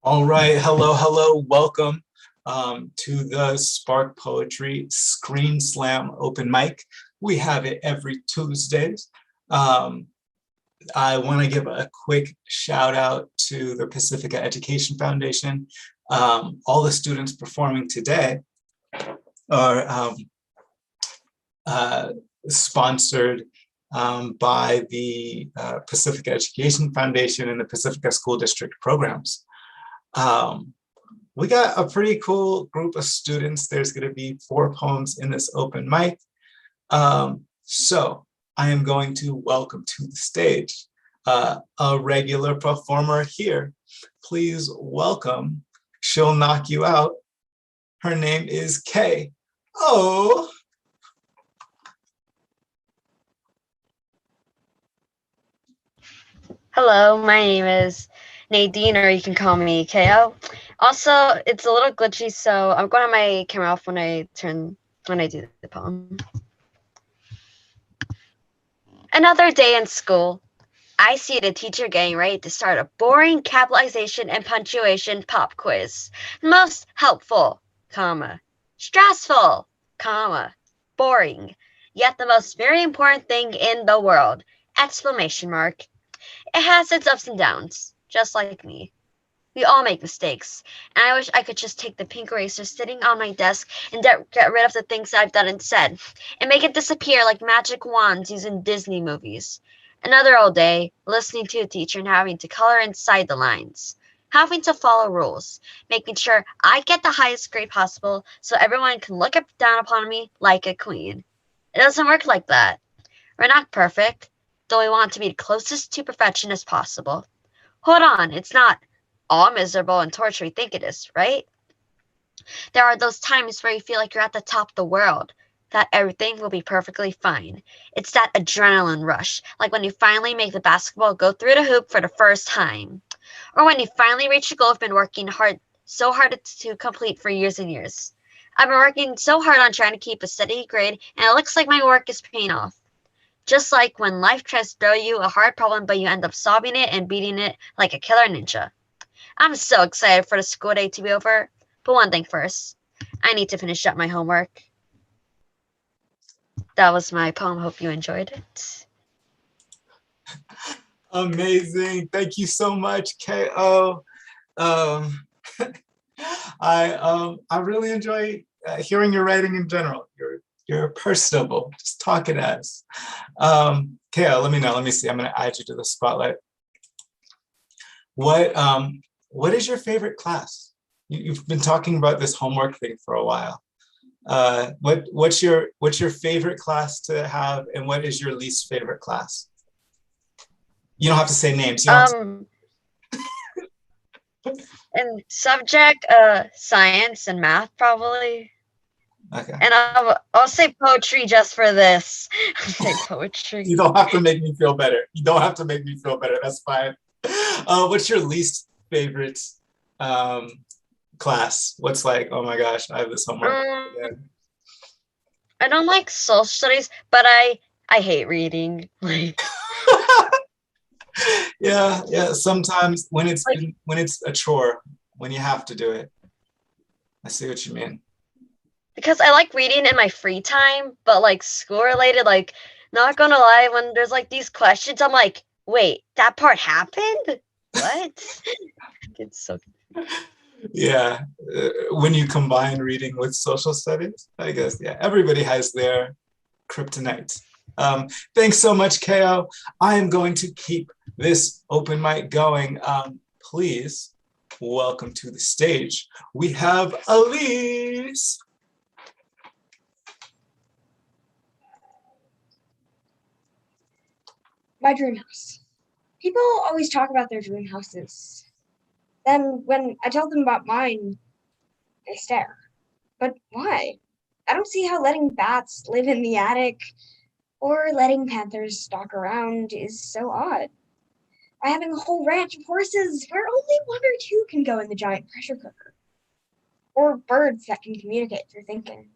All right, hello, welcome to the Spark Poetry Screen Slam Open Mic. We have it every Tuesdays. Um, I want to give a quick shout out to the Pacifica Education Foundation. All the students performing today are uh, sponsored by the Pacifica Education Foundation and the Pacifica School District programs. We got a pretty cool group of students. There's going to be 4 poems in this open mic. So I am going to welcome to the stage a regular performer here. Please welcome, she'll knock you out. Her name is Kay. Oh. Hello, my name is Nadine, or you can call me KO. Also, it's a little glitchy, so I'm going to have my camera off when I do the poem. Another day in school. I see the teacher getting ready to start a boring capitalization and punctuation pop quiz. Most helpful, comma, stressful, comma, boring, yet the most very important thing in the world, exclamation mark. It has its ups and downs, just like me. We all make mistakes, and I wish I could just take the pink eraser sitting on my desk and get rid of the things I've done and said, and make it disappear like magic wands used in Disney movies. Another old day, listening to a teacher and having to color inside the lines. Having to follow rules, making sure I get the highest grade possible so everyone can look up down upon me like a queen. It doesn't work like that. We're not perfect, though we want to be the closest to perfection as possible. Hold on, it's not all miserable and torture we think it is, right? There are those times where you feel like you're at the top of the world, that everything will be perfectly fine. It's that adrenaline rush, like when you finally make the basketball go through the hoop for the first time. Or when you finally reach a goal you've been working so hard to complete for years and years. I've been working so hard on trying to keep a steady grade, and it looks like my work is paying off. Just like when life tries to throw you a hard problem, but you end up solving it and beating it like a killer ninja. I'm so excited for the school day to be over. But one thing first, I need to finish up my homework. That was my poem. Hope you enjoyed it. Amazing. Thank you so much, KO. Um, I really enjoy hearing your writing in general. You're personable. Just talk it as. KO, let me know. Let me see. I'm going to add you to the spotlight. What is your favorite class? You've been talking about this homework thing for a while. What's your favorite class to have, and what is your least favorite class? You don't have to say names. You don't In subject, science and math probably. Okay. And I'll say poetry just for this. I'll say poetry. You don't have to make me feel better. You don't have to make me feel better. That's fine. What's your least favorite class? What's like, oh my gosh, I have this homework again. I don't like social studies, but I hate reading. Like, yeah. Sometimes when it's a chore, when you have to do it. I see what you mean. because I like reading in my free time, but like school related, like not gonna lie, when there's like these questions, I'm like, wait, that part happened? What? It's so Yeah, when you combine reading with social studies, I guess, yeah, everybody has their kryptonite. Thanks so much, KO. I am going to keep this open mic going. Please welcome to the stage. We have Elise. My dream house. People always talk about their dream houses. Then when I tell them about mine, they stare. But why? I don't see how letting bats live in the attic or letting panthers stalk around is so odd. By having a whole ranch of horses where only one or two can go in the giant pressure cooker. Or birds that can communicate through thinking.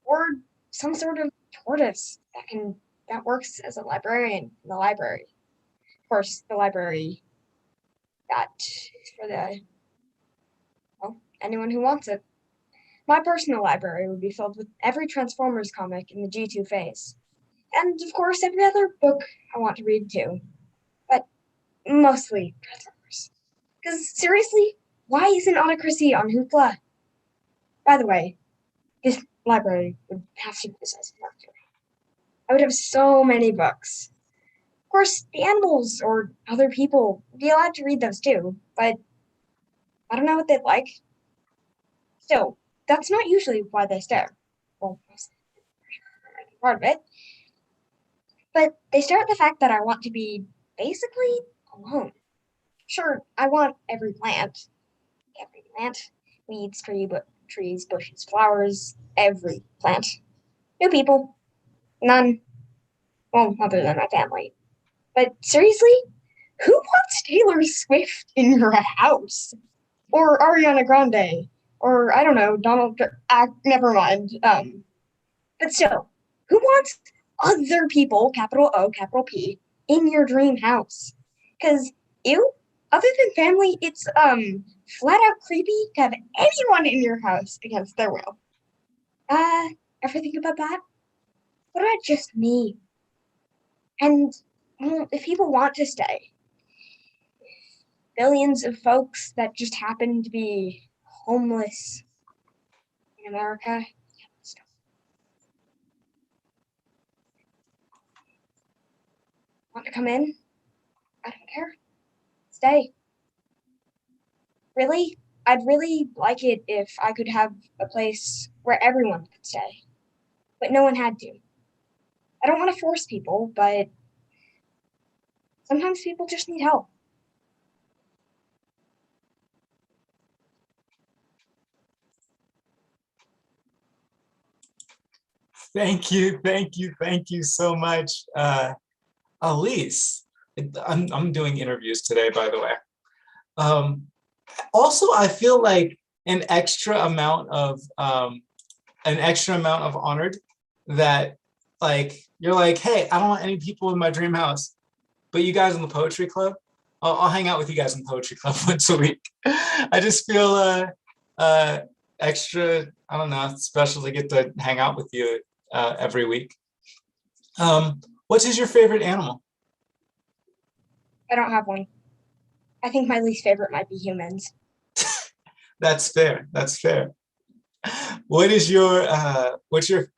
Or some sort of tortoise that works as a librarian in the library. Of course, the library that is for the anyone who wants it. My personal library would be filled with every Transformers comic in the G2 phase. And of course, every other book I want to read too. But mostly Transformers. Because seriously, why isn't Autocracy on Hoopla? By the way, this library would have to be the size of Mercury. I would have so many books. Of course, the animals or other people would be allowed to read those too, but I don't know what they'd like. Still, that's not usually why they stare. Well, part of it. But they stare at the fact that I want to be basically alone. Sure, I want every plant. Weeds, trees, bushes, flowers, every plant. No people. None. Well, other than my family. But seriously, who wants Taylor Swift in your house? Or Ariana Grande? Or, I don't know, never mind. But still, who wants other people, capital O, capital P, in your dream house? Because, ew, other than family, it's, flat out creepy to have anyone in your house against their will. Ever think about that? What about just me? And, well, if people want to stay, billions of folks that just happen to be homeless in America, want to come in? I don't care. Stay. Really? I'd really like it if I could have a place where everyone could stay, but no one had to. I don't want to force people, but sometimes people just need help. Thank you so much, Elise. I'm doing interviews today, by the way. Also, I feel like an extra amount of honored that, like, you're like, hey, I don't want any people in my dream house, but you guys in the poetry club, I'll hang out with you guys in the poetry club once a week. I just feel extra, I don't know, special to get to hang out with you every week. What is your favorite animal? I don't have one. I think my least favorite might be humans. That's fair. That's fair. What is your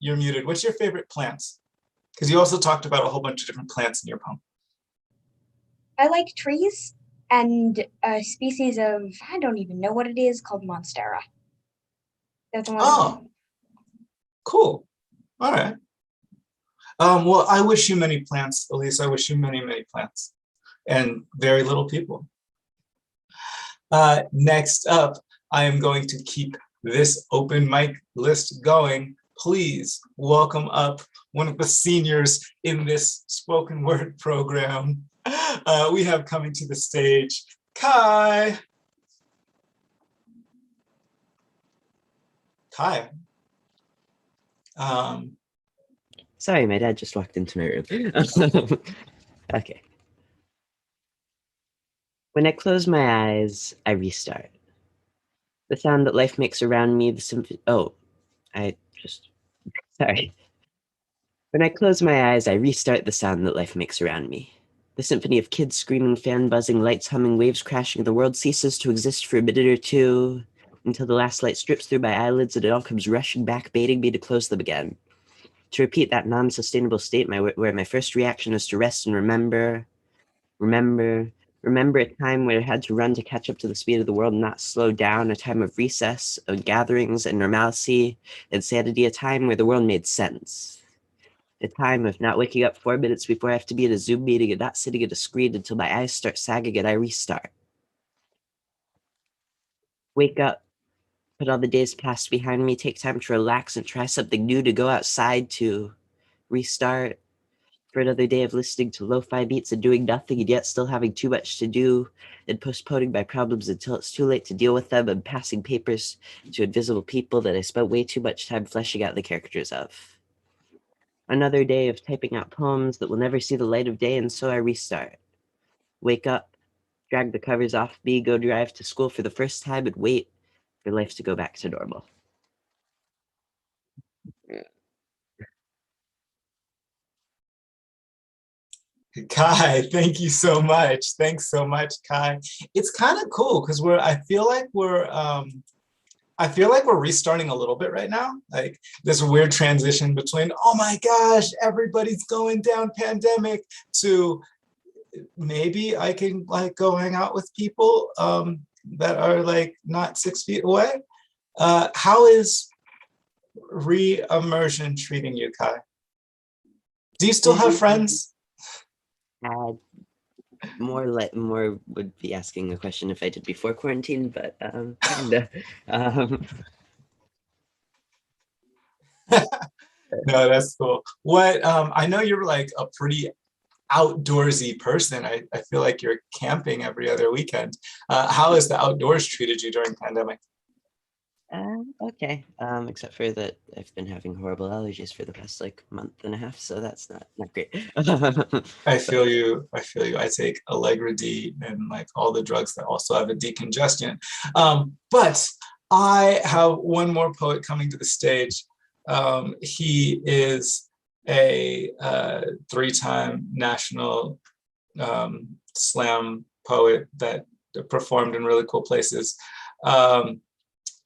you're muted. What's your favorite plants? Because you also talked about a whole bunch of different plants in your poem. I like trees and a species of, I don't even know what it is, called Monstera. That's one. Oh, cool. All right. Well, I wish you many plants, Elise. I wish you many, many plants and very little people. Next up, I am going to keep this open mic list going. Please welcome up one of the seniors in this spoken word program. We have coming to the stage, Kai. Kai. Sorry, my dad just walked into my room. Okay. When I close my eyes, I restart. The sound that life makes around me, the symphony. Oh, sorry. When I close my eyes, I restart the sound that life makes around me. The symphony of kids screaming, fan buzzing, lights humming, waves crashing. The world ceases to exist for a minute or two until the last light strips through my eyelids and it all comes rushing back, baiting me to close them again. To repeat that non-sustainable state where my first reaction is to rest and remember a time where I had to run to catch up to the speed of the world and not slow down, a time of recess, of gatherings and normalcy and sanity, a time where the world made sense. A time of not waking up 4 minutes before I have to be at a Zoom meeting and not sitting at a screen until my eyes start sagging and I restart. Wake up, put all the days past behind me, take time to relax and try something new, to go outside, to restart for another day of listening to lo-fi beats and doing nothing and yet still having too much to do and postponing my problems until it's too late to deal with them and passing papers to invisible people that I spent way too much time fleshing out the characters of. Another day of typing out poems that will never see the light of day, and so I restart. Wake up, drag the covers off me, go drive to school for the first time and wait for life to go back to normal. Kai, thank you so much. Thanks so much, Kai. It's kind of cool because I feel like we're restarting a little bit right now. Like this weird transition between, oh my gosh, everybody's going down pandemic, to maybe I can like go hang out with people that are like not 6 feet away. How is re-immersion treating you, Kai? Do you still have friends? More would be asking a question if I did before quarantine, but kinda. No, that's cool. What I know you're like a pretty outdoorsy person. I feel like you're camping every other weekend. How has the outdoors treated you during pandemic? Okay. Except for that I've been having horrible allergies for the past like month and a half, so that's not great. I feel you. I feel you. I take Allegra D and like all the drugs that also have a decongestant. But I have one more poet coming to the stage. He is a 3-time national slam poet that performed in really cool places.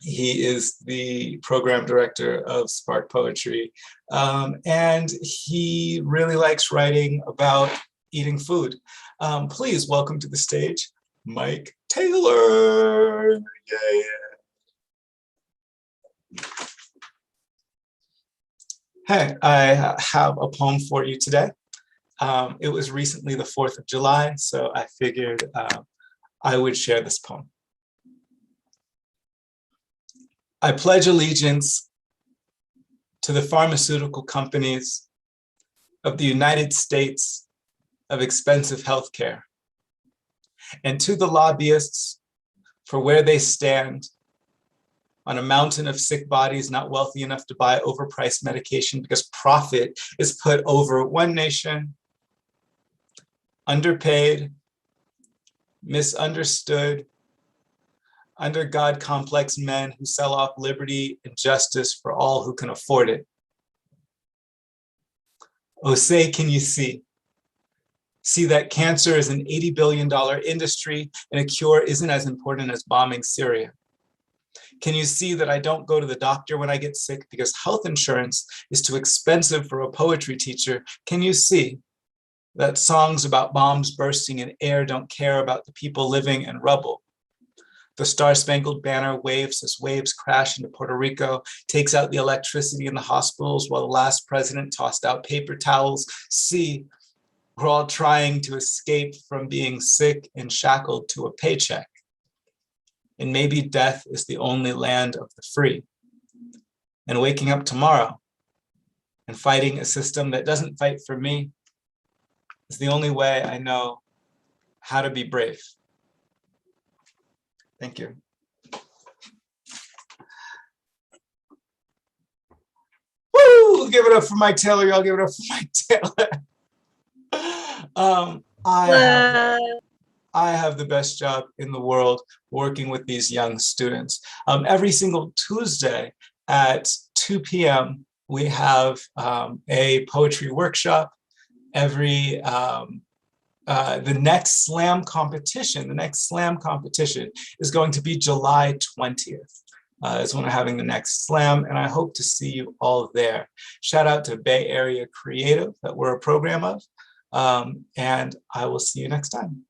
He is the program director of Spark Poetry, and he really likes writing about eating food. Please welcome to the stage, Mike Taylor. Yay. Hey, I have a poem for you today. It was recently the 4th of July, so I figured I would share this poem. I pledge allegiance to the pharmaceutical companies of the United States of expensive healthcare, and to the lobbyists for where they stand on a mountain of sick bodies not wealthy enough to buy overpriced medication because profit is put over one nation, underpaid, misunderstood, under God complex men who sell off liberty and justice for all who can afford it. Oh, say, can you see? See that cancer is an $80 billion industry and a cure isn't as important as bombing Syria? Can you see that I don't go to the doctor when I get sick because health insurance is too expensive for a poetry teacher? Can you see that songs about bombs bursting in air don't care about the people living in rubble? The Star-Spangled Banner waves as waves crash into Puerto Rico, takes out the electricity in the hospitals while the last president tossed out paper towels. See, we're all trying to escape from being sick and shackled to a paycheck. And maybe death is the only land of the free. And waking up tomorrow and fighting a system that doesn't fight for me is the only way I know how to be brave. Thank you. Woo! Give it up for Mike Taylor. Y'all give it up for Mike Taylor. I have the best job in the world working with these young students. Every single Tuesday at 2 p.m., we have a poetry workshop. The next slam competition is going to be July 20th. Is when we're having the next slam, and I hope to see you all there. Shout out to Bay Area Creative that we're a program of, and I will see you next time.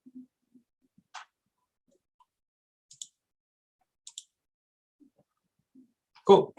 Cool.